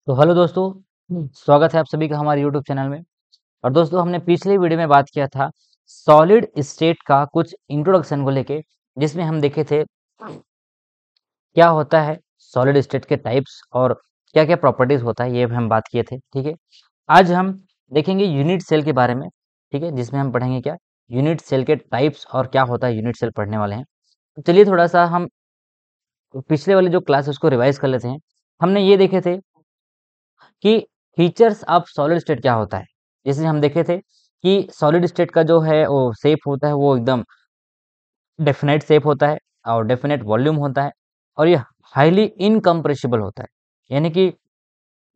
तो हेलो दोस्तों। स्वागत है आप सभी का हमारे यूट्यूब चैनल में। और दोस्तों, हमने पिछले वीडियो में बात किया था सॉलिड स्टेट का कुछ इंट्रोडक्शन को लेके, जिसमें हम देखे थे क्या होता है सॉलिड स्टेट के टाइप्स और क्या क्या प्रॉपर्टीज होता है, ये हम बात किए थे। ठीक है, आज हम देखेंगे यूनिट सेल के बारे में। ठीक है, जिसमें हम पढ़ेंगे क्या यूनिट सेल के टाइप्स और क्या होता है यूनिट सेल पढ़ने वाले हैं। तो चलिए थोड़ा सा हम पिछले वाले जो क्लास है उसको रिवाइज कर लेते हैं। हमने ये देखे थे कि फीचर्स ऑफ सॉलिड स्टेट क्या होता है। जैसे हम देखे थे कि सॉलिड स्टेट का जो है वो शेप होता है, वो एकदम डेफिनेट शेप होता है और डेफिनेट वॉल्यूम होता है, और ये हाईली इनकम्प्रेसिबल होता है। यानी कि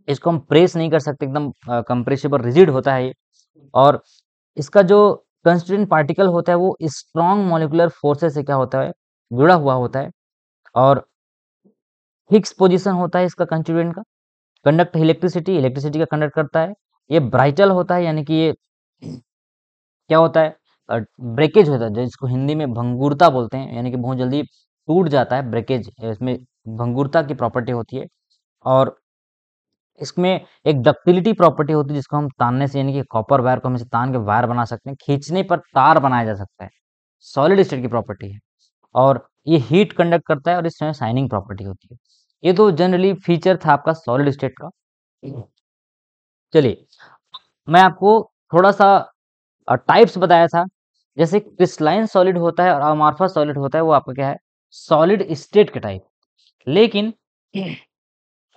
इसको हम प्रेस नहीं कर सकते, एकदम कंप्रेसिबल रिजिड होता है ये। और इसका जो कंस्टिट्यूएंट पार्टिकल होता है वो स्ट्रॉन्ग मॉलिक्यूलर फोर्सेस से क्या होता है, जुड़ा हुआ होता है। और फिक्स पोजीशन होता है इसका कंस्टिट्यूएंट का। कंडक्ट इलेक्ट्रिसिटी, इलेक्ट्रिसिटी का कंडक्ट करता है। ये ब्राइटल होता है, यानी कि ये क्या होता है, ब्रेकेज होता है, जो इसको हिंदी में भंगुरता बोलते हैं, यानी कि बहुत जल्दी टूट जाता है, ब्रेकेज इसमें भंगुरता की प्रॉपर्टी होती है। और इसमें एक डक्टिलिटी प्रॉपर्टी होती है, जिसको हम तानने से, यानी कि कॉपर वायर को हम इसे तान के वायर बना सकते हैं, खींचने पर तार बनाया जा सकता है। सॉलिड स्टेट की प्रॉपर्टी है। और ये हीट कंडक्ट करता है और इसमें शाइनिंग प्रॉपर्टी होती है। ये तो जनरली फीचर था आपका सॉलिड स्टेट का। चलिए, मैं आपको थोड़ा सा टाइप्स बताया था। जैसे क्रिस्टलाइन सॉलिड होता है और अमॉर्फस सॉलिड होता है, वो आपका क्या है, सॉलिड स्टेट के टाइप। लेकिन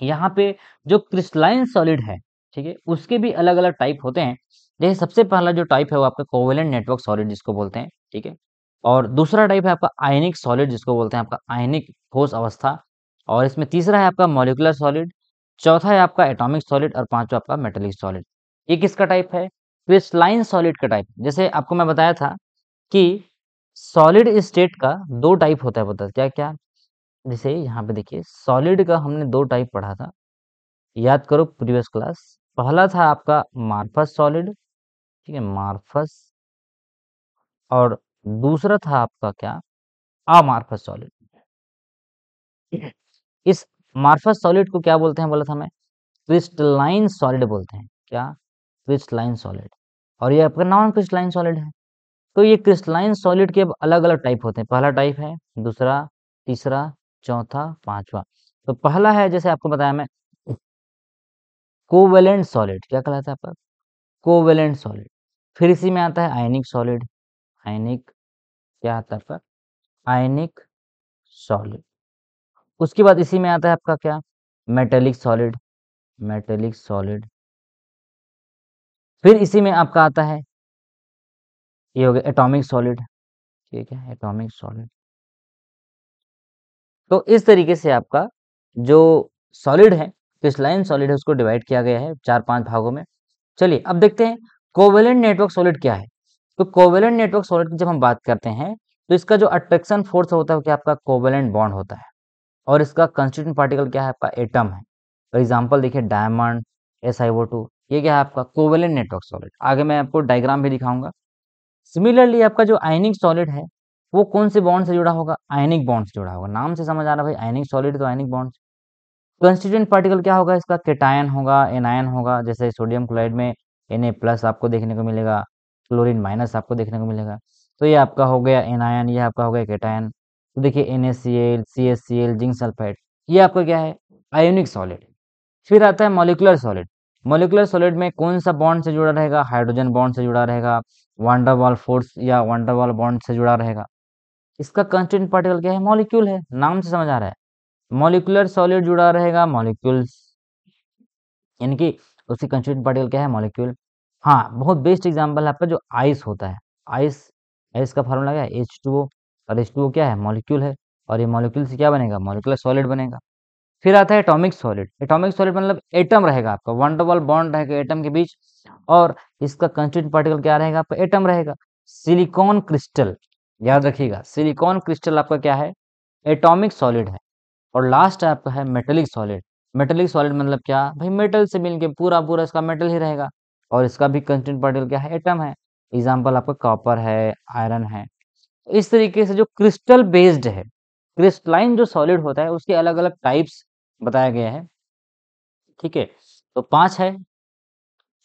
यहाँ पे जो क्रिस्टलाइन सॉलिड है, ठीक है, उसके भी अलग अलग टाइप होते हैं। जैसे सबसे पहला जो टाइप है वो आपका कोवेलेंट नेटवर्क सॉलिड जिसको बोलते हैं। ठीक है, और दूसरा टाइप है आपका आयनिक सॉलिड जिसको बोलते हैं आपका आयनिक ठोस अवस्था। और इसमें तीसरा है आपका मॉलिक्यूलर सॉलिड। चौथा है आपका एटॉमिक सॉलिड और पांचवा आपका मेटेलिक सॉलिड। ये किसका टाइप है, क्रिस्टलाइन सॉलिड का टाइप। जैसे आपको मैं बताया था कि सॉलिड स्टेट का दो टाइप होता है, पता है क्या क्या। जैसे यहाँ पे देखिए, सॉलिड का हमने दो टाइप पढ़ा था, याद करो प्रीवियस क्लास। पहला था आपका मार्फस सॉलिड, ठीक है, मार्फस। और दूसरा था आपका क्या, अमार्फस सॉलिड। इस मार्फस सॉलिड को क्या बोलते हैं, बोला था मैं, क्रिस्टलाइन सॉलिड बोलते हैं। क्या, क्रिस्टलाइन सॉलिड। और ये आपका नॉन क्रिस्टलाइन सॉलिड है। तो ये क्रिस्टलाइन सॉलिड के अलग अलग टाइप होते हैं। पहला टाइप है, दूसरा, तीसरा, चौथा, पांचवा। तो पहला है, जैसे आपको बताया मैं, कोवेलेंट सॉलिड। क्या कहलाता है आपका, कोवेलेंट सॉलिड। फिर इसी में आता है आयनिक सॉलिड। आयनिक, क्या आता है आपका, आयनिक सॉलिड। उसके बाद इसी में आता है आपका क्या, मेटेलिक सॉलिड। Metallic solid. फिर इसी में आपका आता है, ये हो गया एटॉमिक सॉलिड। ठीक है, एटॉमिक सॉलिड। तो इस तरीके से आपका जो सॉलिड है, क्रिस्टलाइन सॉलिड है, उसको डिवाइड किया गया है चार पांच भागों में। चलिए अब देखते हैं कोवेलेंट नेटवर्क सॉलिड क्या है। तो कोवेलेंट नेटवर्क सॉलिड की जब हम बात करते हैं, तो इसका जो अट्रैक्शन फोर्स होता है क्या, आपका कोवेलेंट बॉन्ड होता है। और इसका कंस्टिट्यूएंट पार्टिकल क्या है, आपका एटम है। फॉर एग्जांपल देखिए, डायमंड, SiO2, ये क्या है आपका कोवेलेंट नेटवर्क सॉलिड। आगे मैं आपको डायग्राम भी दिखाऊंगा। सिमिलरली आपका जो आयनिक सॉलिड है, वो कौन से बॉन्ड से जुड़ा होगा, आयनिक बॉन्ड से जुड़ा होगा। नाम से समझ आ रहा है भाई, आयनिक सॉलिड तो आयनिक बॉन्ड। कंस्टिट्यूएंट पार्टिकल क्या होगा इसका, केटायन होगा, एनायन होगा। जैसे सोडियम क्लोराइड में Na+ आपको देखने को मिलेगा, क्लोरीन माइनस आपको देखने को मिलेगा। तो ये आपका हो गया एनायन, ये आपका हो गया केटायन। तो देखिए NaCl, CaCl, जिंक सल्फाइड, ये आपका क्या है, आयोनिक सॉलिड। फिर आता है मॉलिक्यूलर सॉलिड। मॉलिक्यूलर सॉलिड में कौन सा बॉन्ड से जुड़ा रहेगा, हाइड्रोजन बॉन्ड से जुड़ा रहेगा, वांडरवाल फोर्स या वांडरवाल बॉन्ड से जुड़ा रहेगा। इसका कंस्टिट्यूएंट पार्टिकल क्या है, मॉलिक्यूल है, नाम से समझ आ रहा है। मॉलिक्यूलर सॉलिड जुड़ा रहेगा मॉलिक्यूल्स, यानी कि उसकी कंस्टिट्यूएंट पार्टिकल क्या है, मॉलिक्यूल। हाँ, बहुत बेस्ट एग्जांपल है आपका जो आइस होता है। आइस, आइस का फार्मूला क्या है, H2O। और H2O क्या है, मॉलिक्यूल है। और ये मॉलिक्यूल से क्या बनेगा, मॉलिक्यूलर सॉलिड बनेगा। फिर आता है एटॉमिक सॉलिड। एटॉमिक सॉलिड मतलब एटम रहेगा आपका, वन टू वन बॉन्ड रहेगा एटम के बीच। और इसका कंस्टिट्यूएंट पार्टिकल क्या रहेगा आपका, एटम रहेगा। सिलिकॉन क्रिस्टल, याद रखिएगा, सिलिकॉन क्रिस्टल आपका क्या है, एटॉमिक सॉलिड है। और लास्ट आपका है मेटेलिक सॉलिड। मेटेलिक सॉलिड मतलब क्या भाई, मेटल से मिलके पूरा पूरा इसका मेटल ही रहेगा। और इसका भी कंस्टिट्यूएंट पार्टिकल क्या है, एटम है। एग्जाम्पल आपका कॉपर है, आयरन है। इस तरीके से जो क्रिस्टल बेस्ड है, क्रिस्टलाइन जो सॉलिड होता है, उसके अलग अलग टाइप्स बताया गया है। ठीक है, तो 5 है,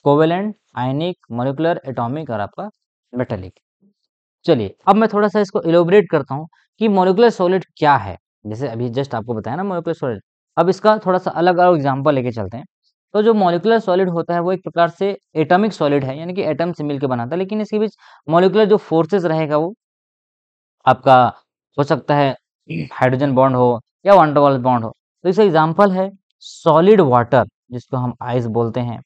कोवेलेंट, आयनिक, मॉलिक्यूलर, एटॉमिक और आपका मेटेलिक। चलिए अब मैं थोड़ा सा इसको इलोबरेट करता हूँ कि मॉलिक्यूलर सॉलिड क्या है। जैसे अभी जस्ट आपको बताया ना मॉलिक्यूलर सॉलिड, अब इसका थोड़ा सा अलग अलग एग्जांपल लेके चलते हैं। तो जो मॉलिक्यूलर सॉलिड होता है वो एक प्रकार से एटॉमिक सॉलिड है, यानी कि एटम से मिलकर बनाता है, लेकिन इसके बीच मॉलिक्यूलर जो फोर्सेस रहेगा वो आपका हो सकता है हाइड्रोजन बॉन्ड हो या वान वाल बॉन्ड हो। तो इसका एग्जांपल है सॉलिड वाटर जिसको हम आइस बोलते हैं,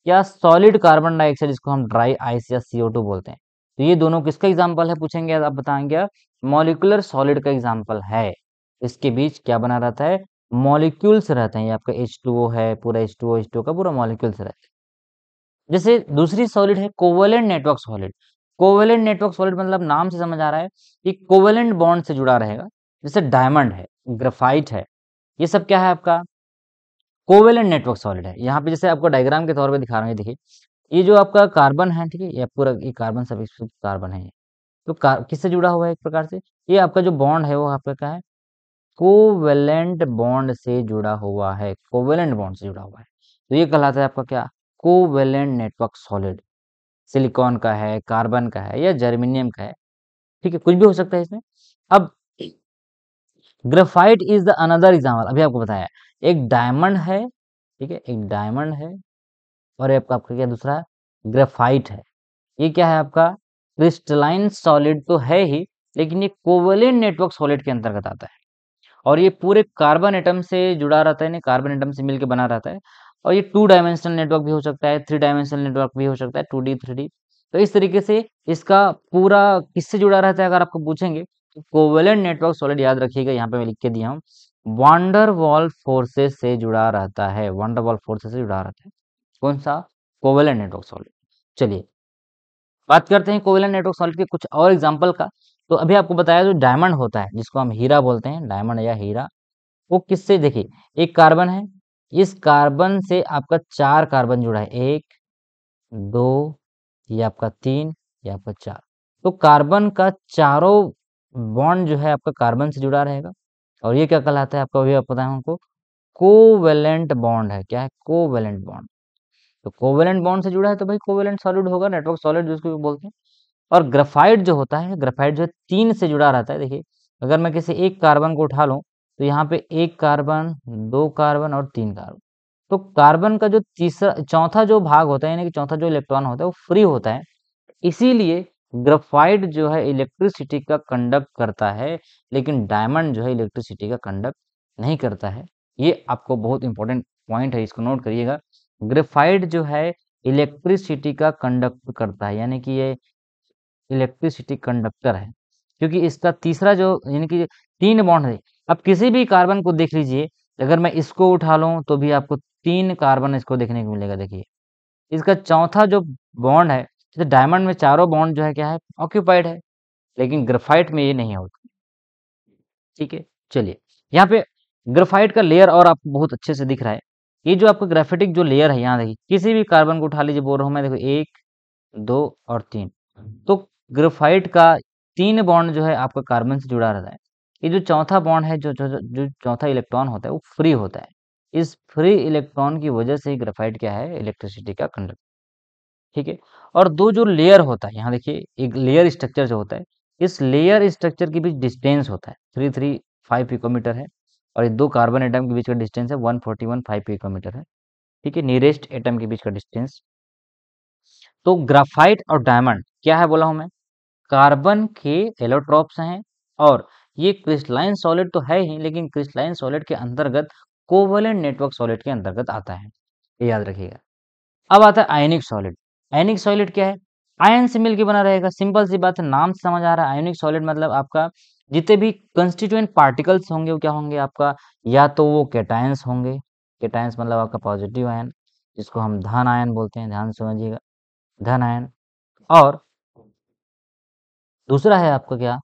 या सॉलिड कार्बन डाइऑक्साइड जिसको हम ड्राई आइस या CO2 बोलते हैं। तो ये दोनों किसका एग्जांपल है पूछेंगे, आप बताएंगे मॉलिक्यूलर सॉलिड का एग्जांपल है। इसके बीच क्या बना रहता है, मॉलिक्यूल्स रहते हैं। ये आपका H2O है, पूरा H2O का पूरा मॉलिक्यूल्स रहते हैं। जैसे दूसरी सॉलिड है covalent network solid. Covalent network solid मतलब नाम से समझ आ रहा है कि कोवेलेंट बॉन्ड से जुड़ा रहेगा। जैसे डायमंड है, ग्रेफाइट है, ये सब क्या है आपका कोवेलेंट नेटवर्क सॉलिड है। यहाँ पे जैसे आपको डायग्राम के तौर पे दिखा रहा हूँ, ये देखिए, ये जो आपका कार्बन है, ठीक है, ये पूरा ये कार्बन सब कार्बन है। तो किससे जुड़ा हुआ है एक प्रकार से, ये आपका जो बॉन्ड है वो आपका क्या है, कोवेलेंट बॉन्ड से जुड़ा हुआ है, कोवेलेंट बॉन्ड से जुड़ा हुआ है। तो ये कहलाता है आपका क्या, कोवेलेंट नेटवर्क सॉलिड। सिलिकॉन का है, कार्बन का है या जर्मेनियम का है, ठीक है, कुछ भी हो सकता है इसमें। अब graphite is the another example, अभी आपको बताया एक डायमंड है, ठीक है, एक डायमंड है और आपका आपका क्या दूसरा ग्रेफाइट है। ये क्या है आपका क्रिस्टलाइन सॉलिड तो है ही, लेकिन ये कोवेलेंट नेटवर्क सॉलिड के अंतर्गत आता है और ये पूरे कार्बन एटम से जुड़ा रहता है, कार्बन एटम से मिलकर बना रहता है। और ये 2 डायमेंशनल नेटवर्क भी हो सकता है, 3 डायमेंशनल नेटवर्क भी हो सकता है, 2D 3D। तो इस तरीके से इसका पूरा किससे जुड़ा रहता है अगर आपको पूछेंगे तो कोवेलेंट नेटवर्क सॉलिड याद रखिएगा, यहाँ पे मैं लिख के दिया हूँ, वांडर वॉल फोर्सेस से जुड़ा रहता है, वांडर वॉल फोर्सेस से जुड़ा रहता है। कौन सा, कोवेलेंट नेटवर्क सॉलिड। चलिए बात करते हैं कोवेलेंट नेटवर्क सॉलिड के कुछ और एग्जांपल का। तो अभी आपको बताया जो डायमंड होता है जिसको हम हीरा बोलते हैं, डायमंड या हीरा, वो किससे, देखिए एक कार्बन है, इस कार्बन से आपका 4 कार्बन जुड़ा है, 1 2, ये आपका 3, ये आपका 4। तो कार्बन का चारों बॉन्ड जो है आपका कार्बन से जुड़ा रहेगा और ये क्या कहलाता है आपका, अभी आप पता है हमको, कोवेलेंट बॉन्ड है। क्या है, कोवेलेंट बॉन्ड। तो कोवेलेंट बॉन्ड से जुड़ा है तो भाई कोवेलेंट सॉलिड होगा, नेटवर्क सॉलिड जिसको भी बोलते हैं। और ग्राफाइट जो होता है, ग्राफाइट जो है 3 से जुड़ा रहता है। देखिए अगर मैं किसी एक कार्बन को उठा लूं तो यहाँ पे 1 कार्बन, 2 कार्बन और 3 कार्बन। तो कार्बन का जो तीसरा चौथा जो भाग होता है, यानी कि चौथा जो इलेक्ट्रॉन होता है वो फ्री होता है। इसीलिए ग्राफाइट जो है इलेक्ट्रिसिटी का कंडक्ट करता है, लेकिन डायमंड जो है इलेक्ट्रिसिटी का कंडक्ट नहीं करता है। ये आपको बहुत इंपॉर्टेंट पॉइंट है, इसको नोट करिएगा। ग्रेफाइट जो है इलेक्ट्रिसिटी का कंडक्ट करता है, यानी कि ये इलेक्ट्रिसिटी कंडक्टर है, क्योंकि इसका तीसरा जो यानी कि 3 बॉन्ड है। अब किसी भी कार्बन को देख लीजिए, अगर मैं इसको उठा लूं तो भी आपको 3 कार्बन इसको देखने को मिलेगा। देखिए इसका चौथा जो बॉन्ड है, जैसे डायमंड में चारों बॉन्ड जो है क्या है, ऑक्यूपाइड है, लेकिन ग्रेफाइट में ये नहीं होता। ठीक है, चलिए यहाँ पे ग्रेफाइट का लेयर और आपको बहुत अच्छे से दिख रहा है। ये जो आपका ग्रेफिटिक जो लेयर है, यहाँ देखिए किसी भी कार्बन को उठा लीजिए, बोल रहा हूँ मैं, देखो 1 2 और 3। तो ग्रेफाइट का 3 बॉन्ड जो है आपका कार्बन से जुड़ा रहता है। ये जो चौथा बॉन्ड है, जो चौथा इलेक्ट्रॉन होता है वो फ्री होता है। इस फ्री इलेक्ट्रॉन की वजह से ही ग्रेफाइट क्या है, इलेक्ट्रिसिटी का कंडक्टर। ठीक है, और दो जो लेयर होता है, यहाँ देखिए एक लेयर स्ट्रक्चर जो होता है, इस लेयर स्ट्रक्चर के बीच डिस्टेंस होता है 335 पिकोमीटर है, और ये 2 कार्बन एटम के बीच का डिस्टेंस है 141 पिकोमीटर है। ठीक है, नियरेस्ट एटम के बीच का डिस्टेंस। तो ग्राफाइट और डायमंड क्या है बोला हूं मैं, कार्बन के एलोट्रॉप्स हैं, और ये क्रिस्टलाइन सॉलिड तो है ही, लेकिन क्रिस्टलाइन सॉलिड के अंतर्गत कोवेलेंट नेटवर्क सॉलिड के अंतर्गत आता है, ये याद रखिएगा। अब आता है आयनिक सॉलिड। आयनिक सॉलिड क्या है, आयन से मिलकर बना रहेगा, सिंपल सी बात है, नाम से समझ आ रहा है। आयनिक सॉलिड मतलब आपका जितने भी कंस्टिट्यूएंट पार्टिकल्स होंगे वो क्या होंगे आपका, या तो वो कैटायंस होंगे, कैटायंस मतलब आपका पॉजिटिव आयन, जिसको हम धन आयन बोलते हैं, ध्यान से समझिएगा, धन आयन। और दूसरा है आपका क्या,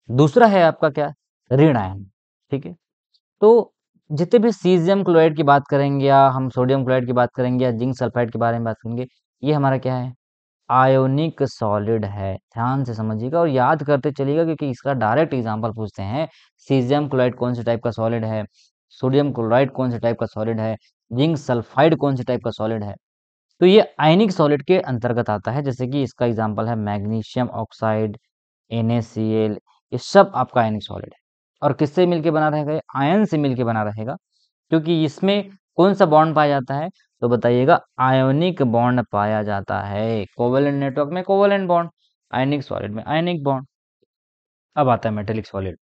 दूसरा है आपका क्या, ऋण आयन। ठीक है, तो जितने भी सीजियम क्लोराइड की बात करेंगे, या हम सोडियम क्लोराइड की बात करेंगे, या जिंक सल्फाइड के बारे में बात करेंगे, ये हमारा क्या है, आयोनिक सॉलिड है। ध्यान से समझिएगा और याद करते चलिएगा क्योंकि इसका डायरेक्ट एग्जांपल पूछते हैं। सीजियम क्लोराइड कौन से टाइप का सॉलिड है, सोडियम क्लोराइड कौन से टाइप का सॉलिड है, जिंक सल्फाइड कौन से टाइप का सॉलिड है। तो ये आयनिक सॉलिड के अंतर्गत आता है। जैसे कि इसका एग्जांपल है मैग्नीशियम ऑक्साइड, NaCl, ये सब आपका आयनिक सॉलिड है। और किससे मिलके बना रहेगा? आयन से मिलके बना रहेगा। क्योंकि इसमें कौन सा बॉन्ड पाया जाता है? तो बताइएगा, आयोनिक बॉन्ड पाया जाता है। कोवेलेंट नेटवर्क में कोवेलेंट बॉन्ड, आयनिक सॉलिड में आयनिक बॉन्ड। अब आता है मेटेलिक सॉलिड।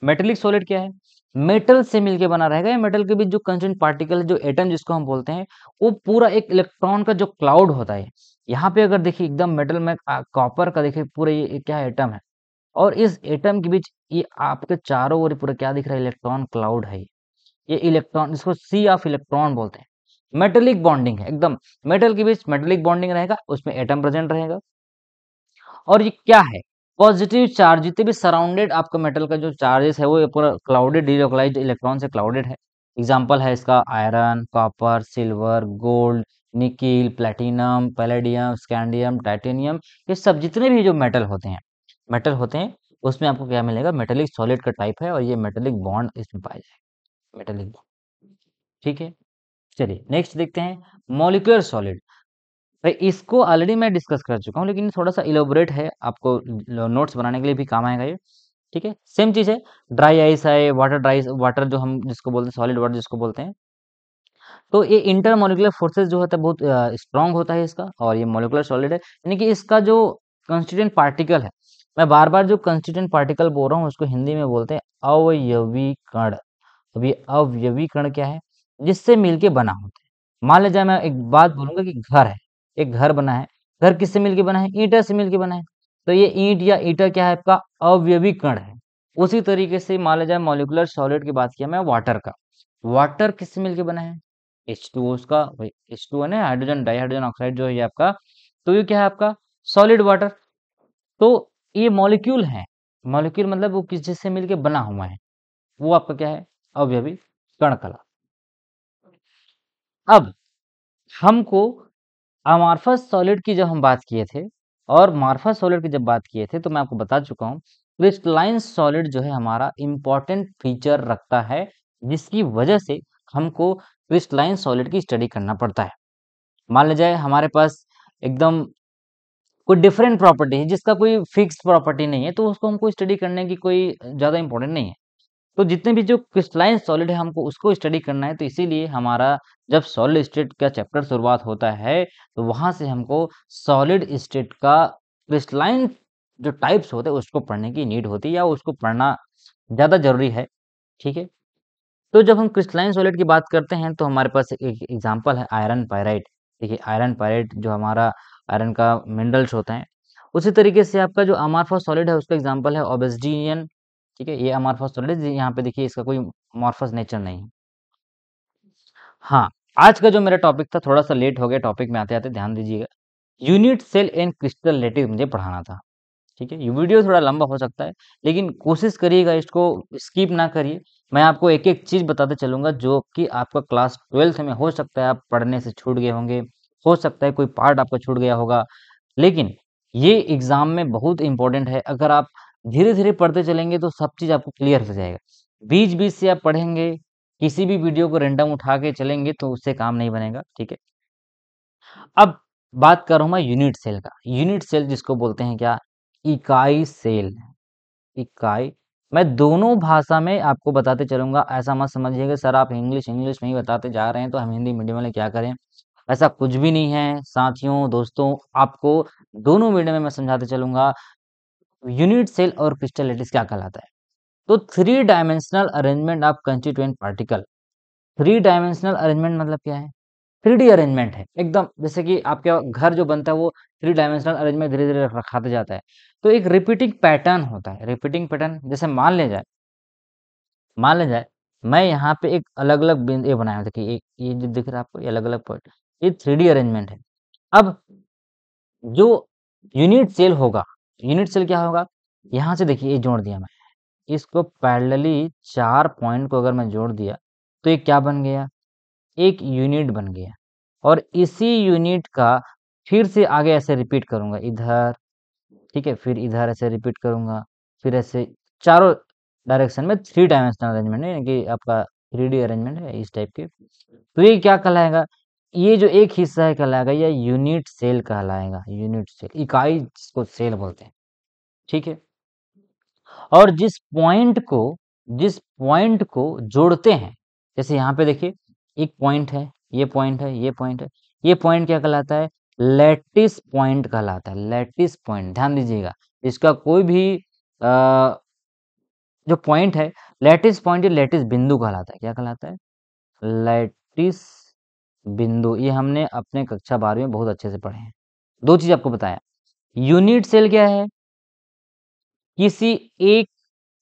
मेटेलिक सॉलिड क्या है? मेटल से मिलके बना रहेगा। या मेटल के बीच जो कंस्टिट्यूएंट पार्टिकल है, जो एटम जिसको हम बोलते हैं, वो पूरा एक इलेक्ट्रॉन का जो क्लाउड होता है। यहाँ पे अगर देखिए एकदम मेटल में कॉपर का देखिए पूरा ये क्या एटम है, और इस एटम के बीच ये आपके चारों ओर पूरा क्या दिख रहा है? इलेक्ट्रॉन क्लाउड है। ये इलेक्ट्रॉन, इसको सी ऑफ इलेक्ट्रॉन बोलते हैं। मेटेलिक बॉन्डिंग है एकदम। मेटल के बीच मेटेलिक बॉन्डिंग रहेगा, उसमें एटम प्रेजेंट रहेगा। और ये क्या है? पॉजिटिव चार्ज, जितने भी सराउंडेड आपका मेटल का जो चार्जेस है वो ये पूरा क्लाउडेड, डिलोकलाइज्ड इलेक्ट्रॉन से क्लाउडेड है। एग्जांपल है इसका iron, copper, silver, gold, nickel, platinum, palladium, scandium, titanium. ये सब जितने भी जो मेटल होते हैं उसमें आपको क्या मिलेगा? मेटेलिक सॉलिड का टाइप है और ये मेटेलिक बॉन्ड इसमें पाया जाएगा, मेटेलिक बॉन्ड। ठीक है, चलिए नेक्स्ट देखते हैं मॉलिक्यूलर सॉलिड। भाई इसको ऑलरेडी मैं डिस्कस कर चुका हूँ, लेकिन थोड़ा सा इलोबरेट है, आपको नोट्स बनाने के लिए भी काम आएगा ये। ठीक है, सेम चीज है। ड्राई आइस है, वाटर ड्राई वाटर जो हम जिसको बोलते हैं, सॉलिड वाटर जिसको बोलते हैं। तो ये इंटरमोलिकुलर फोर्सेस जो होता है बहुत स्ट्रांग होता है इसका, और ये मोलिकुलर सॉलिड है। यानी कि इसका जो कंस्टिट्यूएंट पार्टिकल है, मैं बार बार जो कंस्टिट्यूएंट पार्टिकल बोल रहा हूँ उसको हिंदी में बोलते हैं अवयवी कण। अब ये अवयवी कण क्या है? जिससे मिलके बना होता है। मान लीजिए मैं एक बात बोलूंगा कि घर है, एक घर बना है। घर किससे मिलके बना है? ईंटा से मिलके बना है। तो ये ईंट या ईंटा क्या है? आपका अवयवी कण है। उसी तरीके से मान लीजिए मॉलिक्यूलर सॉलिड की बात किया मैं वाटर का। वाटर किससे मिलके बना है? H2O उसका, H2O है ना, हाइड्रोजन डाइहाइड्रोजन ऑक्साइड जो है ये आपका। तो ये क्या है आपका? Solid water. तो ये मॉलिक्यूल है। मॉलिक्यूल मतलब वो किस चीज से मिलके बना हुआ है, वो आपका क्या है? अवयवी कण कहलाता है। अब हमको अमार्फस सॉलिड की जब हम बात किए थे, और मार्फस सॉलिड की जब बात किए थे, तो मैं आपको बता चुका हूँ क्रिस्टलाइन सॉलिड जो है हमारा इंपॉर्टेंट फीचर रखता है, जिसकी वजह से हमको क्रिस्टलाइन सॉलिड की स्टडी करना पड़ता है। मान लीजिए हमारे पास एकदम कोई डिफरेंट प्रॉपर्टी है जिसका कोई फिक्स प्रॉपर्टी नहीं है, तो उसको हमको स्टडी करने की कोई ज़्यादा इंपॉर्टेंट नहीं है। तो जितने भी जो क्रिस्टलाइन सॉलिड है हमको उसको स्टडी करना है, तो इसीलिए हमारा जब सॉलिड स्टेट का चैप्टर शुरुआत होता है, तो वहां से हमको सॉलिड स्टेट का क्रिस्टलाइन जो टाइप्स होते हैं उसको पढ़ने की नीड होती है, या उसको पढ़ना ज़्यादा जरूरी है। ठीक है, तो जब हम क्रिस्टलाइन सॉलिड की बात करते हैं तो हमारे पास एक एग्जांपल है आयरन पायराइट। देखिए आयरन पायराइट जो हमारा आयरन का मिनरल्स होता है, उसी तरीके से आपका जो अमार्फस सॉलिड है उसका एग्जांपल है ऑब्सिडियन। ठीक है, ये अमार्फस सॉलिड है, यहाँ पे देखिए इसका कोई अमार्फस नेचर नहीं है। हाँ, आज का जो मेरा टॉपिक था थोड़ा सा लेट हो गया, टॉपिक में आते आते ध्यान दीजिएगा। यूनिट सेल एंड क्रिस्टल लेटिव मुझे पढ़ाना था। ठीक है, ये वीडियो थोड़ा लंबा हो सकता है, लेकिन कोशिश करिएगा इसको स्किप ना करिए। मैं आपको एक एक चीज बताते चलूंगा जो कि आपका क्लास 12th में हो सकता है आप पढ़ने से छूट गए होंगे, हो सकता है कोई पार्ट आपका छूट गया होगा, लेकिन ये एग्जाम में बहुत इंपॉर्टेंट है। अगर आप धीरे धीरे पढ़ते चलेंगे तो सब चीज आपको क्लियर हो जाएगा। बीच बीच से आप पढ़ेंगे, किसी भी वीडियो को रैंडम उठा के चलेंगे तो उससे काम नहीं बनेगा। ठीक है, अब बात कर रहा हूं मैं यूनिट सेल का। यूनिट सेल जिसको बोलते हैं क्या? इकाई सेल। इकाई। मैं दोनों भाषा में आपको बताते चलूंगा, ऐसा मत समझिएगा सर आप इंग्लिश इंग्लिश में ही बताते जा रहे हैं तो हम हिंदी मीडियम वाले क्या करें। ऐसा कुछ भी नहीं है साथियों, दोस्तों, आपको दोनों मीडियम में मैं समझाते चलूंगा। यूनिट सेल और क्रिस्टल लैटिस क्या कहलाता है? तो three dimensional arrangement of constituent particle. Three dimensional arrangement मतलब क्या है? 3D अरेंजमेंट है एकदम। जैसे कि आपका घर जो बनता है वो थ्री डायमेंशनल अरेंजमेंट धीरे धीरे रखाते जाता है। तो एक रिपीटिंग पैटर्न होता है, रिपीटिंग पैटर्न। जैसे मान ले जाए मैं यहाँ पे एक अलग अलग बिंदु ये बनाया हूं। देखिए एक ये जो दिख रहा है आपको, ये अलग अलग पॉइंट, ये 3D अरेंजमेंट है। अब जो यूनिट सेल होगा, यूनिट सेल क्या होगा? यहाँ से देखिए ये जोड़ दिया मैं, इसको पैरेलली चार पॉइंट को अगर मैं जोड़ दिया तो ये क्या बन गया? एक यूनिट बन गया। और इसी यूनिट का फिर से आगे ऐसे रिपीट करूंगा इधर, ठीक है, फिर इधर ऐसे रिपीट करूंगा, फिर ऐसे चारों डायरेक्शन में 3 डायमेंशनल अरेंजमेंट है, यानी कि आपका 3D अरेंजमेंट है इस टाइप के। तो ये क्या कहलाएगा, ये जो एक हिस्सा है कहलाएगा ये यूनिट सेल कहलाएगा, यूनिट सेल, इकाई जिसको सेल बोलते हैं, ठीक है। और जिस पॉइंट को जोड़ते हैं, जैसे यहाँ पे देखिए एक पॉइंट है, ये पॉइंट है, ये पॉइंट है, ये पॉइंट क्या कहलाता है, लैटिस पॉइंट कहलाता है, लैटिस पॉइंट, ध्यान दीजिएगा। इसका कोई भी जो पॉइंट है, लैटिस पॉइंट या लैटिस बिंदु कहलाता है, क्या कहलाता है, लैटिस बिंदु। ये हमने अपने कक्षा 12वीं में बहुत अच्छे से पढ़े हैं। दो चीज आपको बताया, यूनिट सेल क्या है, किसी एक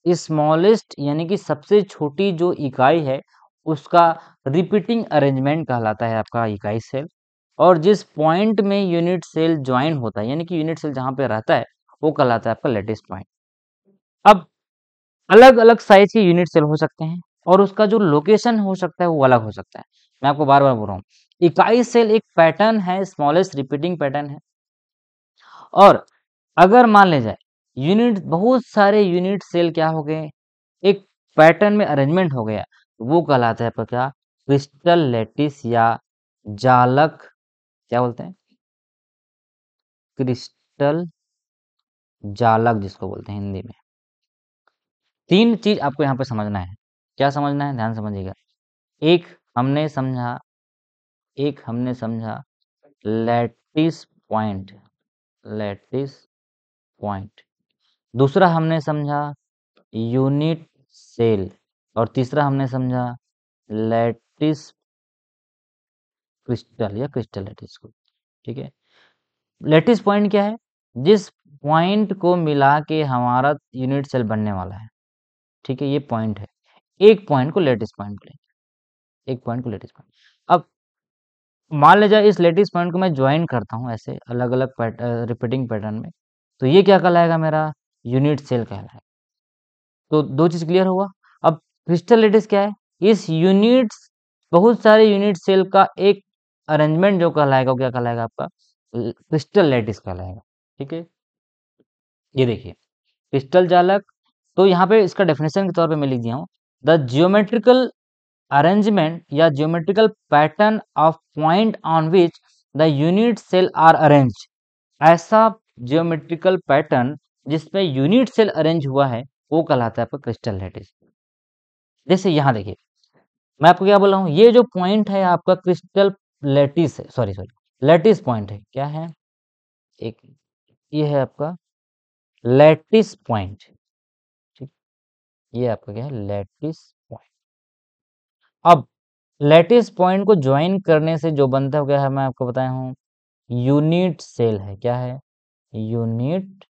स्मॉलेस्ट यानी कि सबसे छोटी जो इकाई है उसका रिपीटिंग अरेंजमेंट कहलाता है आपका इकाई सेल। और जिस पॉइंट में यूनिट सेल ज्वाइन होता है, यानी कि यूनिट सेल जहां पे रहता है, वो कहलाता है आपका लैटिस पॉइंट। अब अलग अलग साइज के यूनिट सेल हो सकते हैं और उसका जो लोकेशन हो सकता है वो अलग हो सकता है। मैं आपको बार बार बोल रहा हूँ, इकाई सेल एक पैटर्न है, स्मॉलेस्ट रिपीटिंग पैटर्न है। और अगर मान ले जाए यूनिट, बहुत सारे यूनिट सेल क्या हो गए, एक पैटर्न में अरेंजमेंट हो गया, वो कहलाता है आपका क्या, क्रिस्टल लैटिस या जालक, क्या बोलते हैं, क्रिस्टल जालक जिसको बोलते हैं हिंदी में। तीन चीज आपको यहाँ पे समझना है, क्या समझना है, ध्यान समझिएगा। एक हमने समझा एक हमने समझा लैटिस पॉइंट, लैटिस पॉइंट। दूसरा हमने समझा यूनिट सेल, और तीसरा हमने समझा लैटिस क्रिस्टल या क्रिस्टल लैटिस को, ठीक है। लैटिस पॉइंट क्या है, जिस पॉइंट को मिला के हमारा यूनिट सेल बनने वाला है, ठीक है, ये पॉइंट है। एक पॉइंट को लैटिस पॉइंट बोलेंगे, एक पॉइंट को लैटिस पॉइंट। अब मान लीजिए इस लैटिस पॉइंट को मैं ज्वाइन करता हूँ ऐसे अलग अलग रिपीटिंग पैटर्न में, तो ये क्या कहलाएगा, मेरा यूनिट सेल कहलाएगा। तो दो चीज क्लियर हुआ। अब क्रिस्टल लैटिस क्या है, इस यूनिट्स, बहुत सारे यूनिट सेल का एक अरेंजमेंट जो कहलाएगा वो क्या कहलाएगा आपका, क्रिस्टल लैटिस कहलाएगा, ठीक है। ये देखिए क्रिस्टल जालक, तो यहाँ पे इसका डेफिनेशन के तौर पे मैं लिख दिया हूँ, द जियोमेट्रिकल अरेंजमेंट या geometrical pattern of point on which the unit cell are arrange. ऐसा जियोमेट्रिकल पैटर्न जिसमें यूनिट सेल अरेंज हुआ है वो कहलाता है आपका क्रिस्टल लैटिस। जैसे यहाँ देखिए, मैं आपको क्या बोल रहा हूँ, ये जो पॉइंट है आपका क्रिस्टल लैटिस है, सॉरी सॉरी लैटिस पॉइंट है, क्या है, एक ये है आपका लैटिस पॉइंट, ठीक, ये आपका क्या है, लैटिस पॉइंट। अब लैटिस पॉइंट को ज्वाइन करने से जो बनता है क्या है, मैं आपको बताया हूँ, यूनिट सेल है, क्या है, यूनिट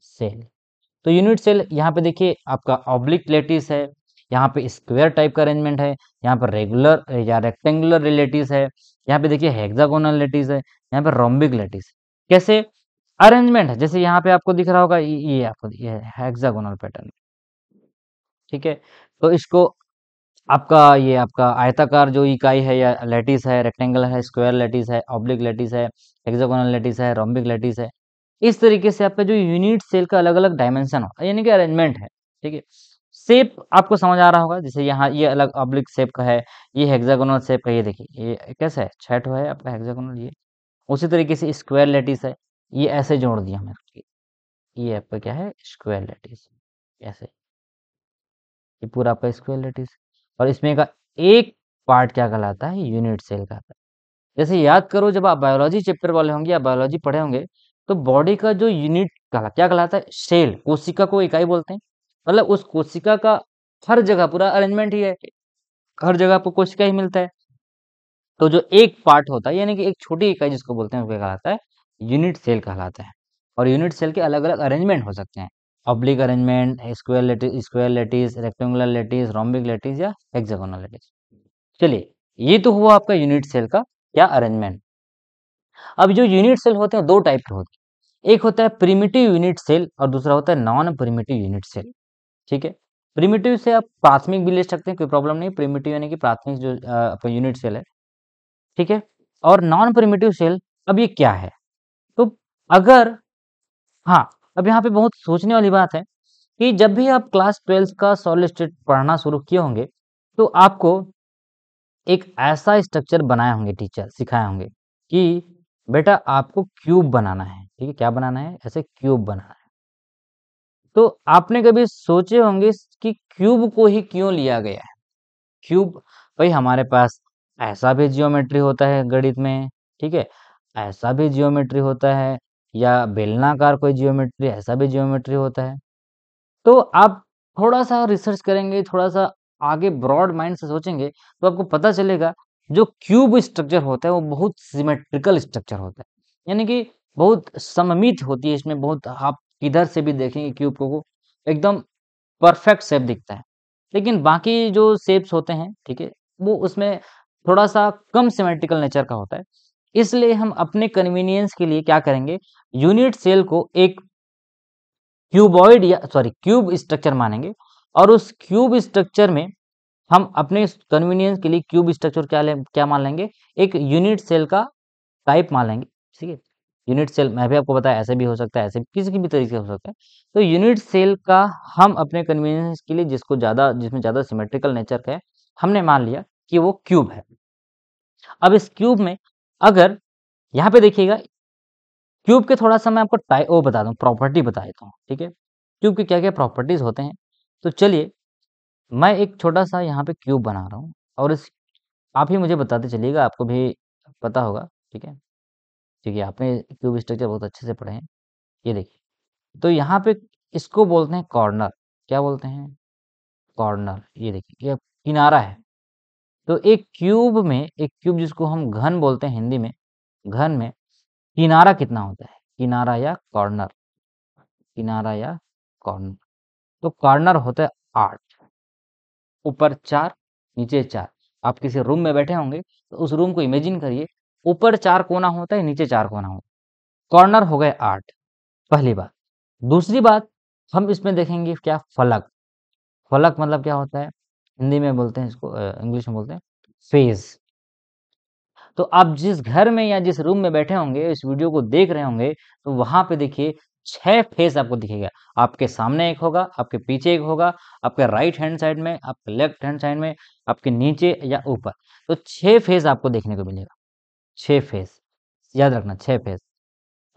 सेल। तो यूनिट सेल यहाँ पे देखिए आपका ऑब्लिक लैटिस है, यहाँ पे स्क्वायर टाइप का अरेंजमेंट है, यहाँ पर रेगुलर या रेक्टेंगुलर लैटिस है, यहाँ पे देखिए हेक्सागोनल लैटिस है, यहाँ पे रोम्बिक लैटिस। कैसे अरेंजमेंट है, जैसे यहाँ पे आपको दिख रहा होगा, ये आपको ये हेक्सागोनल पैटर्न, ठीक है। तो इसको आपका ये आपका आयताकार जो इकाई है या लैटिस है, रेक्टेंगल है, स्क्वायर लैटिस है, ऑब्लिक लैटिस है, हेक्सागोनल लैटिस है, रोम्बिक लैटिस है। इस तरीके से आपका जो यूनिट सेल का अलग अलग डायमेंशन होता है, यानी कि अरेंजमेंट है, ठीक है। शेप आपको समझ आ रहा होगा, जैसे यहाँ ये अलग ऑब्लिक शेप का है, ये हेक्सागोनल शेप का, ये देखिए ये कैसा है, छठ है आपका हेक्सागोनल, ये उसी तरीके से स्क्वायर लैटिस है, ये ऐसे जोड़ दिया मैंने, ये आपका क्या है, स्क्वायर लैटिस, ऐसे ये पूरा आपका स्क्वायर लैटिस। और इसमें का एक पार्ट क्या कहलाता है, यूनिट सेल कहलाता है। जैसे याद करो जब आप बायोलॉजी चैप्टर वाले होंगे या बायोलॉजी पढ़े होंगे, तो बॉडी का जो यूनिट क्या कहलाता है, सेल, कोशिका को इकाई बोलते हैं। मतलब उस कोशिका का हर जगह पूरा अरेंजमेंट ही है, हर जगह आपको कोशिका ही मिलता है। तो जो एक पार्ट होता है यानी कि एक छोटी इकाई जिसको बोलते हैं वो क्या कहलाता है, यूनिट सेल कहलाता है। और यूनिट सेल के अलग अलग अरेंजमेंट हो सकते हैं, oblique arrangement, square lattice, rectangular lattice, rhombic lattice या हेक्सागोनल लेटिस। चलिए, ये तो हुआ आपका यूनिट सेल का क्या अरेंजमेंट। अब जो यूनिट सेल होते हैं दो टाइप के होते हैं, एक होता है प्रिमिटिव यूनिट सेल और दूसरा होता है नॉन प्रिमिटिव यूनिट सेल, ठीक है। प्रिमिटिव से आप प्राथमिक भी ले सकते हैं, कोई प्रॉब्लम नहीं, प्रिमिटिव यानी कि प्राथमिक जो आपका यूनिट सेल है, ठीक है। और नॉन प्रिमिटिव सेल, अब ये क्या है, अगर हाँ, अब यहाँ पे बहुत सोचने वाली बात है कि जब भी आप क्लास 12 का सॉलिड स्टेट पढ़ना शुरू किए होंगे, तो आपको एक ऐसा स्ट्रक्चर बनाए होंगे टीचर, सिखाए होंगे कि बेटा आपको क्यूब बनाना है, ठीक है? क्या बनाना है? ऐसे क्यूब बनाना है। तो आपने कभी सोचे होंगे कि क्यूब को ही क्यों लिया गया है? क्यूब, भाई हमारे पास ऐसा भी जियोमेट्री होता है गणित में, ठीक है? ऐसा भी जियोमेट्री होता है, या बेलनाकार कोई जियोमेट्री, ऐसा भी जियोमेट्री होता है। तो आप थोड़ा-सा रिसर्च करेंगे, थोड़ा-सा आगे ब्रॉड माइंड से सोचेंगे, तो आपको पता चलेगा जो क्यूब स्ट्रक्चर होता है वो बहुत सिमेट्रिकल स्ट्रक्चर होता है। यानी कि बहुत सममित होती है, इसमें बहुत, आप किधर से भी देखेंगे क्यूब को एकदम परफेक्ट शेप दिखता है। लेकिन बाकी जो शेप्स होते हैं, ठीक है? वो उसमें थोड़ा-सा कम सिमेट्रिकल नेचर का होता है। इसलिए हम अपने कन्वीनियंस के लिए क्या करेंगे, यूनिट सेल को एक क्यूबॉइड या सॉरी क्यूब स्ट्रक्चर मानेंगे, और उस क्यूब स्ट्रक्चर में हम अपने कन्वीनियंस के लिए क्यूब स्ट्रक्चर क्या मान लेंगे, एक यूनिट सेल का टाइप मान लेंगे, ठीक है? यूनिट सेल मैं भी आपको बताया ऐसे भी हो सकता है, ऐसे किसी की भी तरीके से हो सकता है। तो यूनिट सेल का हम अपने कन्वीनियंस के लिए जिसमें ज़्यादा सिमेट्रिकल नेचर का है, हमने मान लिया कि वो क्यूब है। अब इस क्यूब में अगर यहाँ पे देखिएगा, क्यूब के थोड़ा-सा मैं आपको वो बता दूँ, प्रॉपर्टी बता देता हूँ, ठीक है? क्यूब के क्या-क्या प्रॉपर्टीज़ होते हैं। तो चलिए, मैं एक छोटा-सा यहाँ पे क्यूब बना रहा हूँ, और इस आप ही मुझे बताते चलिएगा, आपको भी पता होगा, ठीक है? क्योंकि आपने क्यूब स्ट्रक्चर बहुत अच्छे से पढ़े हैं। ये देखिए, तो यहाँ पे इसको बोलते हैं कॉर्नर। क्या बोलते हैं? कॉर्नर। ये देखिए, ये किनारा है। तो एक क्यूब जिसको हम घन बोलते हैं हिंदी में, घन में किनारा कितना होता है? किनारा या कॉर्नर, किनारा या कॉर्नर। तो कॉर्नर होता है 8, ऊपर 4, नीचे 4। आप किसी रूम में बैठे होंगे, तो उस रूम को इमेजिन करिए, ऊपर 4 कोना होता है, नीचे 4 कोना होता है। कॉर्नर हो गए 8, पहली बात। दूसरी बात, हम इसमें देखेंगे क्या, फलक। फलक मतलब क्या होता है? हिंदी में बोलते हैं इसको, इंग्लिश में बोलते हैं फेज़। तो आप जिस घर में या जिस रूम में बैठे होंगे, इस वीडियो को देख रहे होंगे, तो वहाँ पे देखिए 6 फेस आपको दिखेगा। आपके सामने एक होगा, आपके पीछे एक होगा, आपके राइट हैंड साइड में, आपके लेफ्ट हैंड साइड में, आपके नीचे या ऊपर। तो 6 फेस आपको देखने को मिलेगा, 6 फेस। याद रखना, 6 फेस।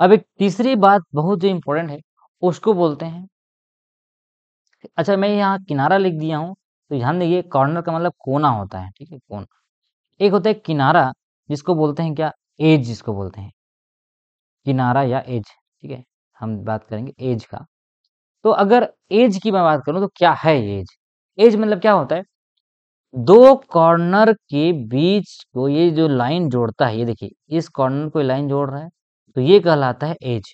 अब एक तीसरी बात बहुत ही इम्पोर्टेंट है, उसको बोलते हैं, अच्छा मैं यहाँ किनारा लिख दिया हूँ, तो ध्यान देखिए कॉर्नर का मतलब कोना होता है, ठीक है? कोना। एक होता है किनारा, जिसको बोलते हैं क्या, एज जिसको बोलते हैं, किनारा या एज, ठीक है? हम बात करेंगे एज का। तो अगर एज की मैं बात करूँ तो क्या है एज? एज मतलब क्या होता है? 2 कॉर्नर के बीच को ये जो लाइन जोड़ता है, ये देखिए, इस कॉर्नर को लाइन जोड़ रहा है, तो ये कहलाता है एज।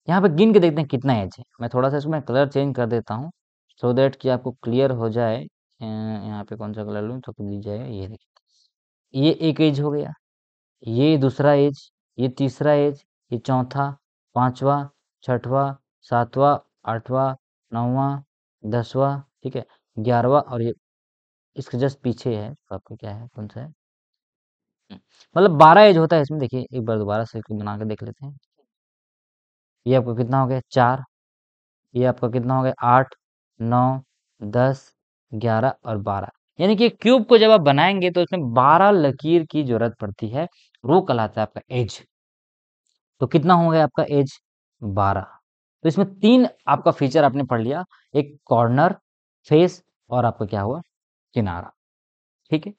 यहाँ पे गिन के देखते हैं कितना एज है। मैं थोड़ा-सा इसमें कलर चेंज कर देता हूँ, सो दैट कि आपको क्लियर हो जाए। यहाँ पे कौन-सा कलर लूँ तो दिख जाएगा, ये देखिए। ये एक एज हो गया, ये दूसरा एज, ये तीसरा एज, ये चौथा, 5वाँ, 6वाँ, 7वाँ, 8वाँ, 9वाँ, 10वाँ, ठीक है? 11वाँ, और ये इसके जस्ट पीछे है, तो आपका क्या है, कौन-सा है? मतलब 12 एज होता है इसमें, देखिए एक बार दोबारा से इसको बना के देख लेते हैं। ये आपका कितना हो गया? 4, ये आपका कितना हो गया? 8, 9, 10, 11 और 12। यानी कि क्यूब को जब आप बनाएँगे तो इसमें 12 लकीर की ज़रूरत पड़ती है, वो कहलाता है आपका एज। तो कितना हो गया आपका एज? 12। तो इसमें 3 आपका फीचर आपने पढ़ लिया, एक कॉर्नर, फेस, और आपका क्या हुआ? किनारा, ठीक है?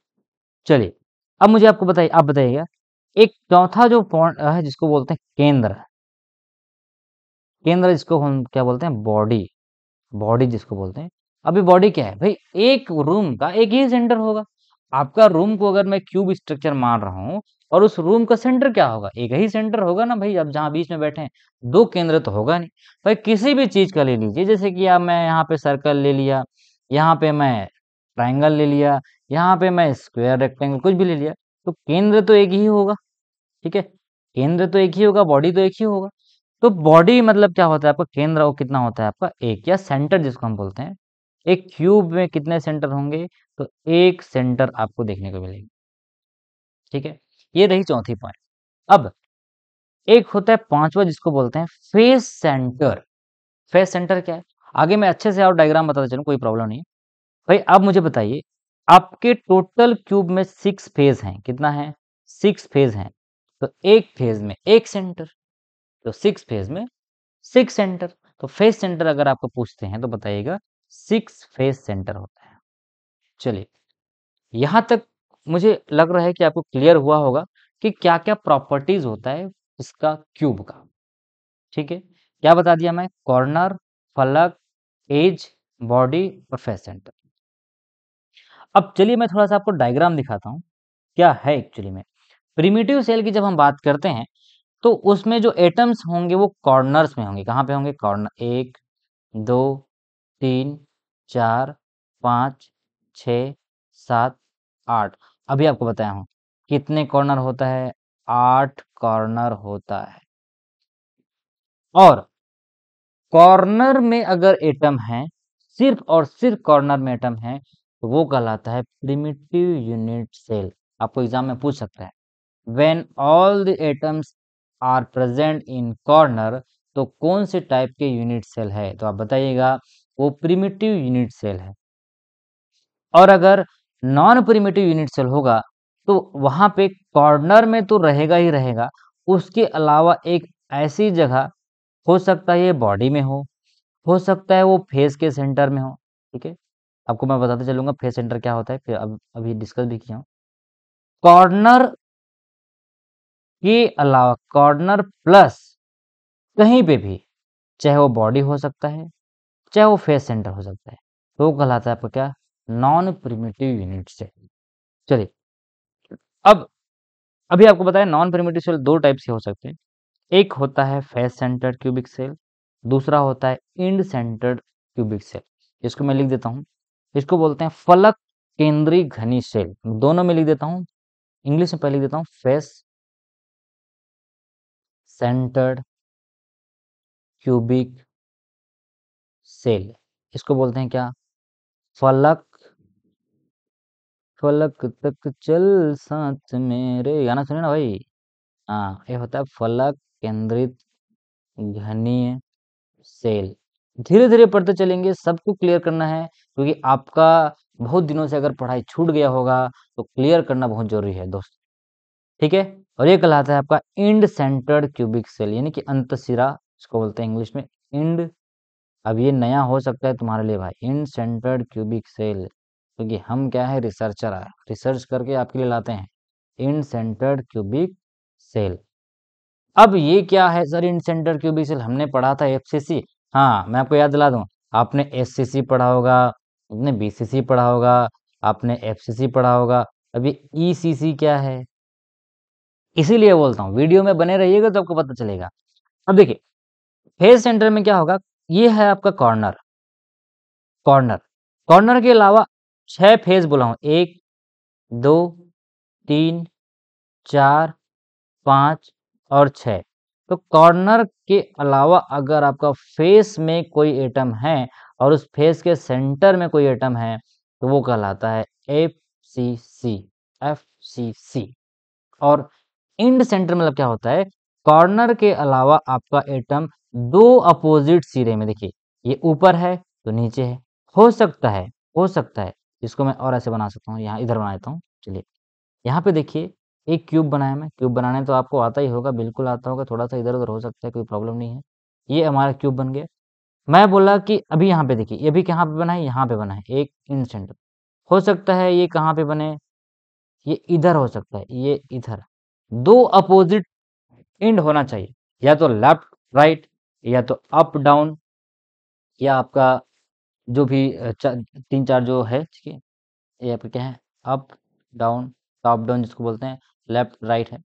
चलिए, अब मुझे आपको बताइए, आप बताइएगा, एक चौथा जो पॉइंट है जिसको बोलते हैं केंद्र। केंद्र जिसको हम क्या बोलते हैं? बॉडी। बॉडी जिसको बोलते हैं। अभी बॉडी क्या है? भई एक रूम का एक ही सेंटर होगा। आपका रूम को अगर मैं क्यूब स्ट्रक्चर मान रहा हूँ, और उस रूम का सेंटर क्या होगा? एक ही सेंटर होगा ना भई, अब जहाँ बीच में बैठे हैं, 2 केंद्र तो होगा नहीं। भाई किसी भी चीज़ का ले लीजिए, जैसे कि अब मैं यहाँ पे सर्कल ले लिया, यहाँ पे मैं ट्रायंगल ले लिया, यहाँ पे मैं स्क्वायर, रेक्टेंगल कुछ भी ले लिया, तो केंद्र तो एक ही होगा, ठीक है? केंद्र तो एक ही होगा, बॉडी तो एक ही होगा। तो बॉडी मतलब क्या होता है आपका? केंद्र वो कितना होता है आपका? 1, या सेंटर जिसको हम बोलते हैं। एक क्यूब में कितने सेंटर होंगे? तो 1 सेंटर आपको देखने को मिलेगा, ठीक है? ये रही चौथी पॉइंट। अब एक होता है पांचवा जिसको बोलते हैं फेस सेंटर। फेस सेंटर क्या है, आगे मैं अच्छे से और डायग्राम बताता चलूं, कोई प्रॉब्लम नहीं है। भाई अब मुझे बताइए, आपके टोटल क्यूब में 6 फेज हैं, कितना है 6 फेज हैं, तो एक फेज में एक सेंटर, तो 6 फेज में 6 सेंटर। तो फेज सेंटर अगर आपको पूछते हैं तो बताइएगा 6 फेज सेंटर होता है। चलिए यहां तक मुझे लग रहा है कि आपको क्लियर हुआ होगा कि क्या क्या प्रॉपर्टीज होता है इसका क्यूब का। ठीक है, क्या बता दिया मैं, कॉर्नर, फलक, एज, बॉडी और फेस सेंटर। अब चलिए मैं थोड़ा सा आपको डायग्राम दिखाता हूँ क्या है एक्चुअली में। प्रिमिटिव सेल की जब हम बात करते हैं तो उसमें जो एटम्स होंगे वो कॉर्नर्स में होंगे। कहाँ पे होंगे, कॉर्नर, 1 2 3 4 5 6 7 8। अभी आपको बताया हूँ कितने कॉर्नर होता है, 8 कॉर्नर होता है। और कॉर्नर में अगर एटम है, सिर्फ और सिर्फ कॉर्नर में एटम है, तो वो कहलाता है प्रिमिटिव यूनिट सेल। आपको एग्जाम में पूछ सकता है, when all the atoms are present in corner, तो कौन से टाइप के यूनिट सेल है, तो आप बताइएगा वो प्रिमिटिव यूनिट सेल है। और अगर नॉन प्रिमिटिव यूनिट सेल होगा तो वहां पे कॉर्नर में तो रहेगा ही रहेगा, उसके अलावा एक ऐसी जगह हो सकता है ये बॉडी में हो सकता है वो फेस के सेंटर में हो। ठीक है, आपको मैं बताते चलूंगा फेस सेंटर क्या होता है, फिर अब अभी डिस्कस भी किया हूं। कॉर्नर के अलावा कॉर्नर प्लस कहीं पे भी, चाहे वो बॉडी हो सकता है चाहे वो फेस सेंटर हो सकता है, तो वो कहलाता है आपका क्या, नॉन प्रिमिटिव यूनिट सेल। चलिए अब अभी आपको बताया नॉन प्रिमिटिव सेल दो टाइप से हो सकते हैं। एक होता है फेस सेंटर्ड क्यूबिक सेल, दूसरा होता है इंड सेंटर्ड क्यूबिक सेल। इसको मैं लिख देता हूँ, इसको बोलते हैं फलक केंद्रीय घनी सेल। दोनों में लिख देता हूँ, इंग्लिश में पहले लिख देता हूँ फेस सेंटर्ड क्यूबिक सेल। इसको बोलते हैं क्या, फलक, फलक तक चल साथ मेरे, गाना सुने ना भाई। हाँ, ये होता है फलक केंद्रित घनीय सेल। धीरे धीरे पढ़ते चलेंगे, सबको क्लियर करना है, क्योंकि आपका बहुत दिनों से अगर पढ़ाई छूट गया होगा तो क्लियर करना बहुत जरूरी है दोस्त। ठीक है, और ये कहलाता है आपका इंड सेंटर्ड क्यूबिक सेल, यानी कि अंतशिरा, इसको बोलते हैं इंग्लिश में इंड। अब ये नया हो सकता है तुम्हारे लिए भाई, इंड सेंटर्ड क्यूबिक सेल, क्योंकि हम क्या है, रिसर्चर है, रिसर्च करके आपके लिए लाते हैं इंड सेंटर्ड क्यूबिक सेल। अब ये क्या है सर, इन सेंटर क्यूबिक सेल, हमने पढ़ा था एफसीसी। हाँ मैं आपको याद दिला दूं, आपने एससीसी पढ़ा होगा, आपने बीसीसी पढ़ा होगा, आपने एफसीसी पढ़ा होगा। अभी ईसीसी क्या है, इसीलिए बोलता हूँ वीडियो में बने रहिएगा तो आपको पता चलेगा। अब देखिए फेज सेंटर में क्या होगा, ये है आपका कॉर्नर, कॉर्नर, कॉर्नर के अलावा 6 फेज बोला हूँ, 1 2 3 4 5 और 6। तो कॉर्नर के अलावा अगर आपका फेस में कोई एटम है और उस फेस के सेंटर में कोई एटम है, तो वो कहलाता है एफ सी सी, एफ सी सी। और इंड सेंटर मतलब क्या होता है, कॉर्नर के अलावा आपका एटम दो अपोजिट सिरे में, देखिए ये ऊपर है तो नीचे है, हो सकता है, हो सकता है, इसको मैं और ऐसे बना सकता हूँ, यहाँ इधर बना देता हूँ। चलिए यहाँ पे देखिए एक क्यूब बनाया मैं, क्यूब बनाने तो आपको आता ही होगा, बिल्कुल आता होगा, थोड़ा सा इधर उधर हो सकता है, कोई प्रॉब्लम नहीं है। ये हमारा क्यूब बन गया। मैं बोला कि अभी यहाँ पे देखिए, ये भी कहाँ पे बना है, यहाँ पे बना है एक इन सेंटर। हो सकता है ये कहाँ पे बने, ये इधर हो सकता है, ये इधर। दो अपोजिट एंड होना चाहिए, या तो लेफ्ट राइट, या तो अप डाउन, या आपका जो भी तीन चार जो है, ठीक है, ये आपका क्या है, अप डाउन, टॉप डाउन जिसको बोलते हैं, लेफ्ट राइट है।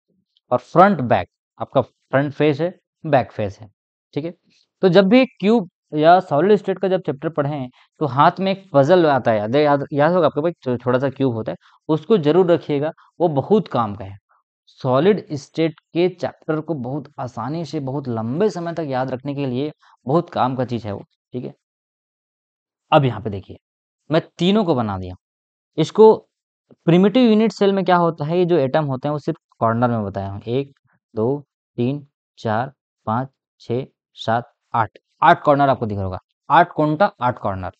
और फ्रंट बैक, आपका फ्रंट फेस है, बैक फेस है। ठीक है, तो जब भी क्यूब या सॉलिड स्टेट का जब चैप्टर पढ़ें तो हाथ में एक पजल आता है, याद होगा आपको भाई, छोटा सा क्यूब होता है, उसको जरूर रखिएगा, वो बहुत काम का है। सॉलिड स्टेट के चैप्टर को बहुत आसानी से बहुत लंबे समय तक याद रखने के लिए बहुत काम का चीज है वो। ठीक है, अब यहाँ पे देखिए मैं तीनों को बना दिया। इसको प्रिमिटिव यूनिट सेल में क्या होता है, ये जो एटम होते हैं वो सिर्फ कॉर्नर में बताया हूँ, 1 2 3 4 5 6 7 8 8 कॉर्नर आपको दिख रहा होगा। 8 कोंटा 8 कॉर्नर।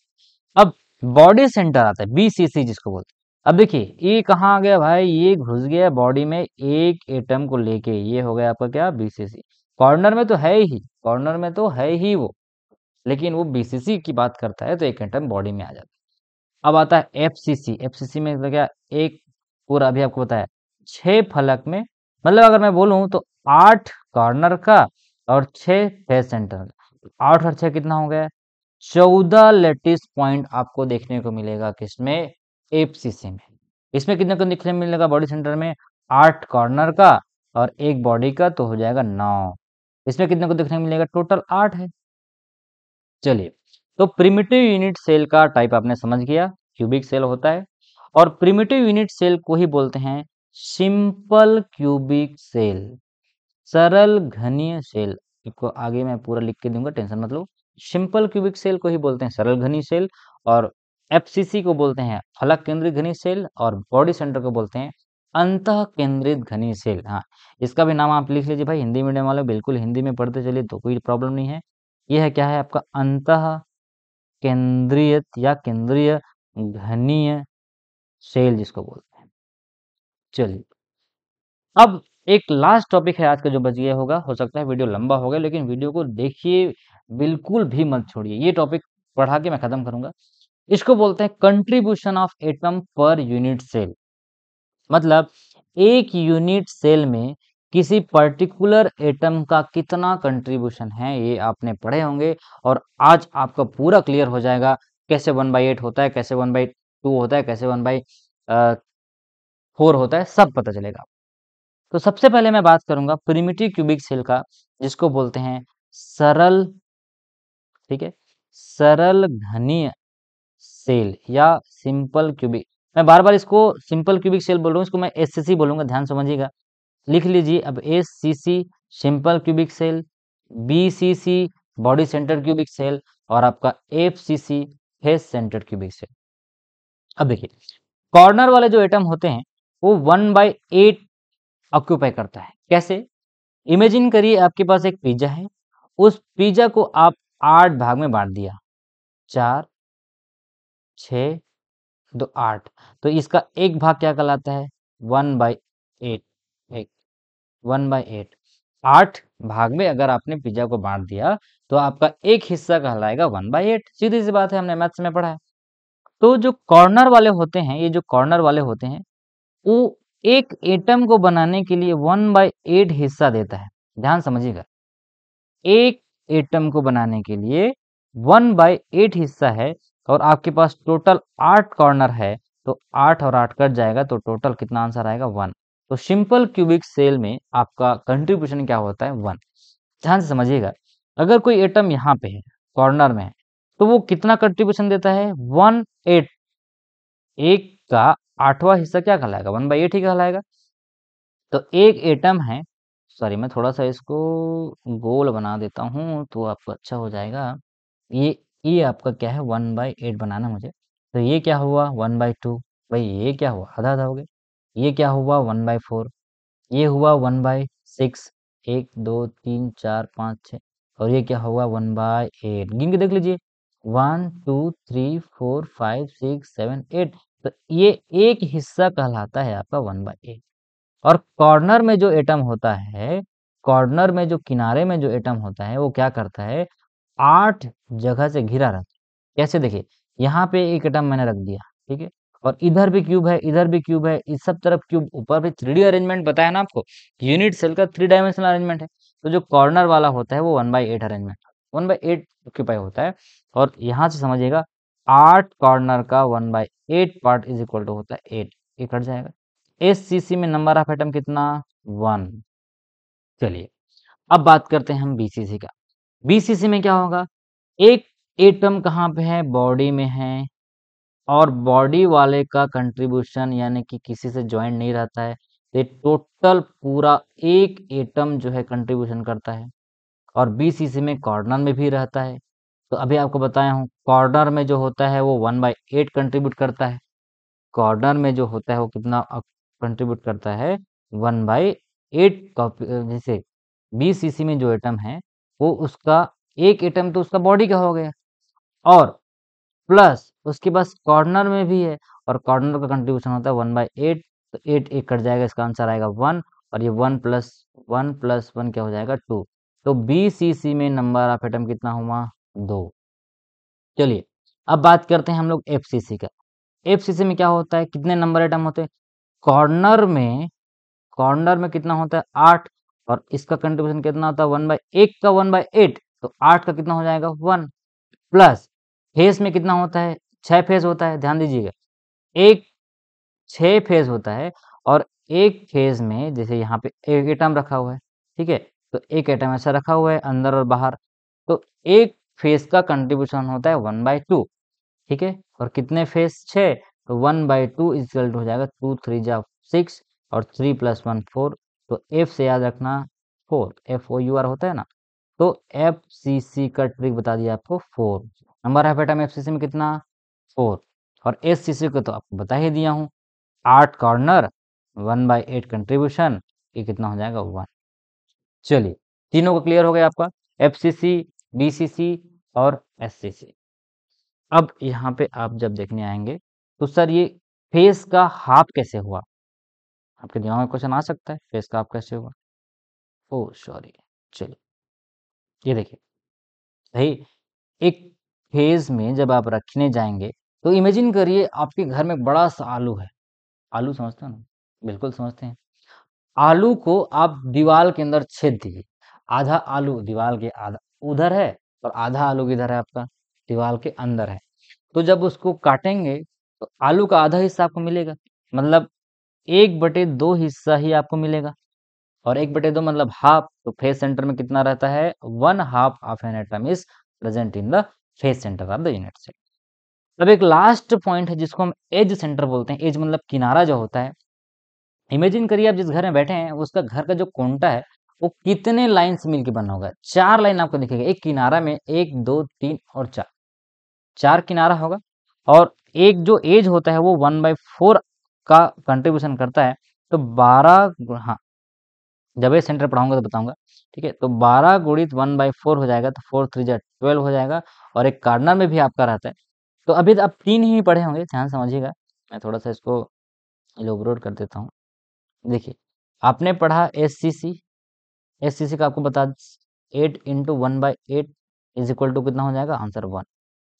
अब बॉडी सेंटर आता है बीसीसी जिसको बोलते हैं। अब देखिए ये कहाँ आ गया भाई, ये घुस गया बॉडी में एक एटम को लेके, ये हो गया आपका क्या बीसीसी। कॉर्नर में तो है ही, कॉर्नर में तो है ही वो, लेकिन वो बीसीसी की बात करता है तो एक एटम बॉडी में आ जाता है। अब आता है एफसीसी। एफसीसी में तो क्या, एक पूरा अभी आपको बताया 6 फलक में, मतलब अगर मैं बोलूं तो 8 कॉर्नर का और 6 फेस सेंटर का। 8 और 6 कितना हो गया, 14 लेटिस पॉइंट आपको देखने को मिलेगा किसमें, एफसीसी में। इसमें कितने को देखने को मिलेगा बॉडी सेंटर में, 8 कॉर्नर का और एक बॉडी का, तो हो जाएगा 9। इसमें कितने को देखने को मिलेगा, टोटल 8 है। चलिए, तो प्रिमिटिव यूनिट सेल का टाइप आपने समझ गया, क्यूबिक सेल होता है। और प्रिमिटिव यूनिट सेल को ही बोलते हैं सिंपल क्यूबिक सेल, सरल घनीय सेल। इसको आगे मैं पूरा लिख के दूंगा, टेंशन मत लो। सिंपल क्यूबिक सेल को ही बोलते हैं सरल घनी सेल, और एफसीसी को बोलते हैं फलक केंद्रित घनी सेल, और बॉडी सेंटर को बोलते हैं अंतः केंद्रित घनी सेल। हाँ, इसका भी नाम आप लिख लीजिए भाई, हिंदी मीडियम वाले बिल्कुल हिंदी में पढ़ते चलिए तो कोई प्रॉब्लम नहीं है। यह है क्या है आपका, अंतः केंद्रित या केंद्रीय घनीय सेल जिसको बोलते हैं। चलिए, अब एक लास्ट टॉपिक है आज का जो बच गया होगा, हो सकता है वीडियो लंबा हो गया, लेकिन वीडियो को देखिए, बिल्कुल भी मत छोड़िए। ये टॉपिक पढ़ा के मैं खत्म करूंगा। इसको बोलते हैं contribution of atom per unit cell. मतलब एक यूनिट सेल में किसी पर्टिकुलर एटम का कितना कंट्रीब्यूशन है, ये आपने पढ़े होंगे। और आज आपका पूरा क्लियर हो जाएगा, कैसे 1/8 होता है, कैसे 1/2 होता है, कैसे 1/4 होता है, सब पता चलेगा। तो सबसे पहले मैं बात करूंगा प्रिमिटिव क्यूबिक सेल का, जिसको बोलते हैं सरल, ठीक है, सरल घनीय सेल या सिंपल क्यूबिक। मैं बार बार इसको सिंपल क्यूबिक सेल बोल रहा हूँ, इसको मैं एससीसी बोलूंगा, ध्यान समझिएगा। लिख लीजिए अब, SCC simple cubic cell, BCC body center cubic cell, और आपका FCC face center cubic cell. अब देखिए, कॉर्नर वाले जो एटम होते हैं वो 1/8 ऑक्यूपाई करता है। कैसे, इमेजिन करिए आपके पास एक पिज्जा है, उस पिज्जा को आप 8 भाग में बांट दिया, 4 6 2 8, तो इसका एक भाग क्या कहलाता है, 1/8। एक 1/8, 8 भाग में अगर आपने पिज्जा को बांट दिया तो आपका एक हिस्सा कहलाएगा 1/8। सीधी सी बात है, हमने मैथ्स में पढ़ा है। तो जो कॉर्नर वाले होते हैं, ये जो कॉर्नर वाले होते हैं, वो एक एटम को बनाने के लिए 1/8 हिस्सा देता है। ध्यान समझिएगा, एक एटम को बनाने के लिए 1/8 हिस्सा है, और आपके पास टोटल 8 कॉर्नर है, तो 8 और 8 कट जाएगा, तो टोटल कितना आंसर आएगा, 1। तो सिंपल क्यूबिक सेल में आपका कंट्रीब्यूशन क्या होता है, 1। ध्यान से समझिएगा, अगर कोई एटम यहाँ पे है, कॉर्नर में है, तो वो कितना कंट्रीब्यूशन देता है, 1/8। एक का 8वां हिस्सा क्या कहलाएगा, 1/8 ही कहलाएगा। तो एक एटम है, सॉरी मैं थोड़ा सा इसको गोल बना देता हूँ तो आपको अच्छा हो जाएगा। ये ये आपका क्या है, 1/8 बनाना मुझे। तो ये क्या हुआ, 1/2। भाई ये क्या हुआ, आधा आधा हो गया। ये क्या हुआ, 1/4। ये हुआ 1/6, 1 2 3 4 5 6। और ये क्या हुआ, 1/8। गिन के देख लीजिए, 1 2 3 4 5 6 7 8। तो ये एक हिस्सा कहलाता है आपका 1/8। और कॉर्नर में जो एटम होता है, कॉर्नर में जो किनारे में जो एटम होता है, वो क्या करता है, 8 जगह से घिरा रहता है। कैसे, देखिए यहाँ पे एक एटम मैंने रख दिया, ठीक है, और इधर भी क्यूब है, इधर भी क्यूब है, इस सब तरफ क्यूब, ऊपर भी 3D अरेंजमेंट बताया ना आपको, यूनिट सेल का 3 डायमेंशनल अरेंजमेंट है। तो जो कॉर्नर वाला होता है वो 1/8 अरेंजमेंट, 1/8 ऑक्यूपाई होता है। और यहाँ से समझिएगा, 8 कॉर्नर का 1/8 पार्ट इज इक्वल टू होता है 8। ये कट जाएगा। एससीसी में नंबर ऑफ एटम कितना, 1। चलिए, अब बात करते हैं हम बीसीसी का। बीसीसी में क्या होगा, एक एटम कहाँ पे है, बॉडी में है, और बॉडी वाले का कंट्रीब्यूशन यानी कि किसी से ज्वाइंट नहीं रहता है, ये टोटल पूरा एक एटम जो है कंट्रीब्यूशन करता है। और बीसीसी में कॉर्नर में भी रहता है। तो अभी आपको बताया हूँ, कॉर्नर में जो होता है वो 1/8 कंट्रीब्यूट करता है। कॉर्नर में जो होता है वो कितना कंट्रीब्यूट करता है, 1/8 जैसे BCC में जो एटम है वो उसका एक एटम तो उसका बॉडी का हो गया, और प्लस उसके पास कॉर्नर में भी है, और कॉर्नर का कंट्रीब्यूशन होता है 1/8, तो 8 एक कट जाएगा, इसका आंसर आएगा 1, और ये 1 + 1 क्या हो जाएगा 2। तो BCC में नंबर ऑफ एटम कितना हुआ 2। चलिए अब बात करते हैं हम लोग FCC का। FCC में क्या होता है, कितने नंबर एटम होते हैं, कॉर्नर में, कॉर्नर में कितना होता है 8, और इसका कंट्रीब्यूशन कितना होता है 1/8 का 1/8, तो 8 का कितना हो जाएगा 1, प्लस फेस में कितना होता है 6 फेस होता है, ध्यान दीजिएगा, एक 6 फेज होता है, और एक फेज में जैसे यहाँ पे एक एटम रखा हुआ है, ठीक है, तो एक एटम ऐसा रखा हुआ है अंदर और बाहर, तो एक फेज का कंट्रीब्यूशन होता है 1/2, ठीक है, और कितने फेज 6, तो 1/2 इक्वल हो जाएगा 2 3 जा 6, और 3 + 1 4, तो एफ से याद रखना 4, FOUR होता है ना, तो FCC का ट्रिक बता दिया आपको 4, नंबर ऑफ एटम FCC में कितना 4, और SCC को तो आपको बता ही दिया हूँ, 8 कॉर्नर 1/8 कंट्रीब्यूशन, ये कितना हो जाएगा 1। चलिए तीनों को क्लियर हो गया आपका, FCC, BCC और SCC। अब यहाँ पे आप जब देखने आएंगे तो सर ये फेस का हाफ कैसे हुआ, आपके दिमाग में क्वेश्चन आ सकता है फेस का हाफ कैसे हुआ, ओ सॉरी, चलिए ये देखिए भाई, एक फेज में जब आप रखने जाएंगे तो इमेजिन करिए आपके घर में बड़ा सा आलू है, आलू समझते हो ना, बिल्कुल समझते हैं, आलू को आप दीवार के अंदर छेद दीजिए, आधा आलू दीवार के आधा उधर है, और आधा आलू किधर है आपका दीवार के अंदर है, तो जब उसको काटेंगे तो आलू का आधा हिस्सा आपको मिलेगा, मतलब 1/2 हिस्सा ही आपको मिलेगा, और 1/2 मतलब हाफ, तो फेस सेंटर में कितना रहता है 1/2 of an atom is present in the face center of the unit cell. अब एक लास्ट पॉइंट है जिसको हम एज सेंटर बोलते हैं, एज मतलब किनारा जो होता है, इमेजिन करिए आप जिस घर में बैठे हैं उसका घर का जो कोंटा है वो कितने लाइन से मिलकर बना होगा, 4 लाइन आपको दिखेगा, एक किनारा में 1 2 3 और 4, 4 किनारा होगा, और एक जो एज होता है वो 1/4 का कंट्रीब्यूशन करता है, तो 12, हाँ जब ये सेंटर पढ़ाऊंगा तो बताऊंगा, ठीक है, तो 12 गुणित 1/4 हो जाएगा, तो 4 3 जा 12 हो जाएगा, और एक कार्नर में भी आपका रहता है, तो अभी तो आप 3 ही पढ़े होंगे, ध्यान समझिएगा, मैं थोड़ा सा इसको इलोबरेट कर देता हूँ। देखिए आपने पढ़ा SCC, SCC का आपको बता 8 इंटू 1/8 इज इक्वल टू कितना हो जाएगा आंसर 1।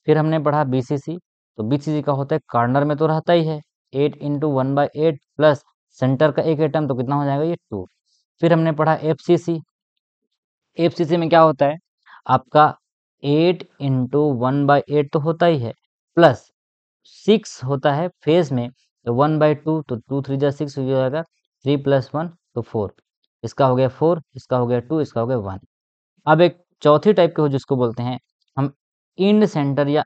फिर हमने पढ़ा BCC, तो BCC का होता है कार्नर में तो रहता ही है 8 इंटू 1/8 प्लस सेंटर का एक एटम, तो कितना हो जाएगा ये 2। फिर हमने पढ़ा FCC, FCC में क्या होता है आपका 8 इंटू 1/8 तो होता ही है, प्लस 6 होता है फेज में, तो 1/2, तो 2 3 जा 6 हो जाएगा, 3 + 1 तो 4, इसका हो गया 4, इसका हो गया 2, इसका हो गया 1। अब एक चौथी टाइप के हो जिसको बोलते हैं हम इंड सेंटर, या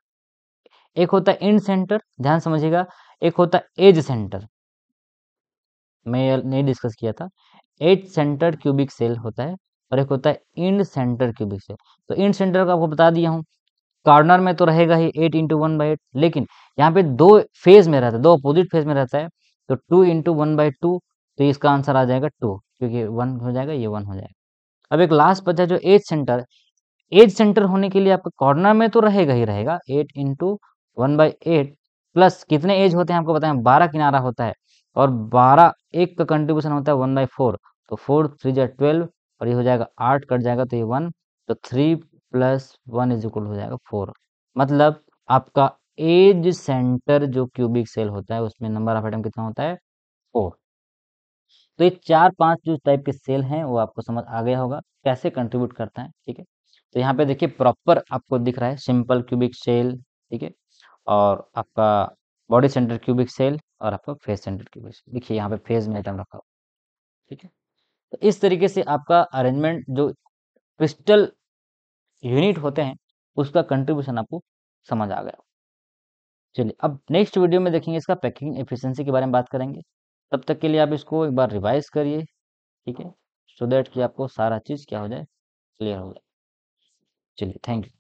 एक होता है इंड सेंटर, ध्यान समझिएगा, एक होता है एज सेंटर, मैं ये नहीं डिस्कस किया था, एज सेंटर क्यूबिक सेल होता है, और एक होता है इंड सेंटर क्यूबिक सेल। तो इंड सेंटर का आपको बता दिया हूँ, कॉर्नर में तो रहेगा ही 8 इंटू 1/8, लेकिन यहाँ पे दो फेज में रहता है, दो अपोजिट फेज में रहता है, तो 2 इंटू 1/2, तो इसका आंसर आ जाएगा 2, क्योंकि 1 हो जाएगा, ये 1 हो जाएगा। अब एक लास्ट बचा जो एज सेंटर, एज सेंटर होने के लिए आपका कॉर्नर में तो रहेगा ही रहेगा 8 इंटू 1/8, प्लस कितने एज होते हैं आपको बताएं 12 किनारा होता है, और 12 एक का कंट्रीब्यूशन होता है 1/4, तो 4 3 जा 12, और ये हो जाएगा 8 कट जाएगा तो ये 1, तो 3 + 1 इज इक्वल हो जाएगा 4, मतलब आपका एज सेंटर जो क्यूबिक सेल होता है उसमें नंबर ऑफ एटम कितना होता है 4। तो ये 4-5 जो टाइप के सेल हैं वो आपको समझ आ गया होगा कैसे कंट्रीब्यूट करता है, ठीक है, तो यहाँ पे देखिए प्रॉपर आपको दिख रहा है सिंपल क्यूबिक सेल, ठीक है, और आपका बॉडी सेंटर क्यूबिक सेल, और आपका फेस सेंटर क्यूबिक सेल, देखिए यहाँ पे फेज में आइटम रखा हुआ, ठीक है, तो इस तरीके से आपका अरेंजमेंट जो क्रिस्टल यूनिट होते हैं उसका कंट्रीब्यूशन आपको समझ आ गया। चलिए अब नेक्स्ट वीडियो में देखेंगे इसका पैकिंग एफिशिएंसी के बारे में बात करेंगे, तब तक के लिए आप इसको एक बार रिवाइज करिए, ठीक है, सो दैट कि आपको सारा चीज़ क्या हो जाए क्लियर हो जाए। चलिए थैंक यू।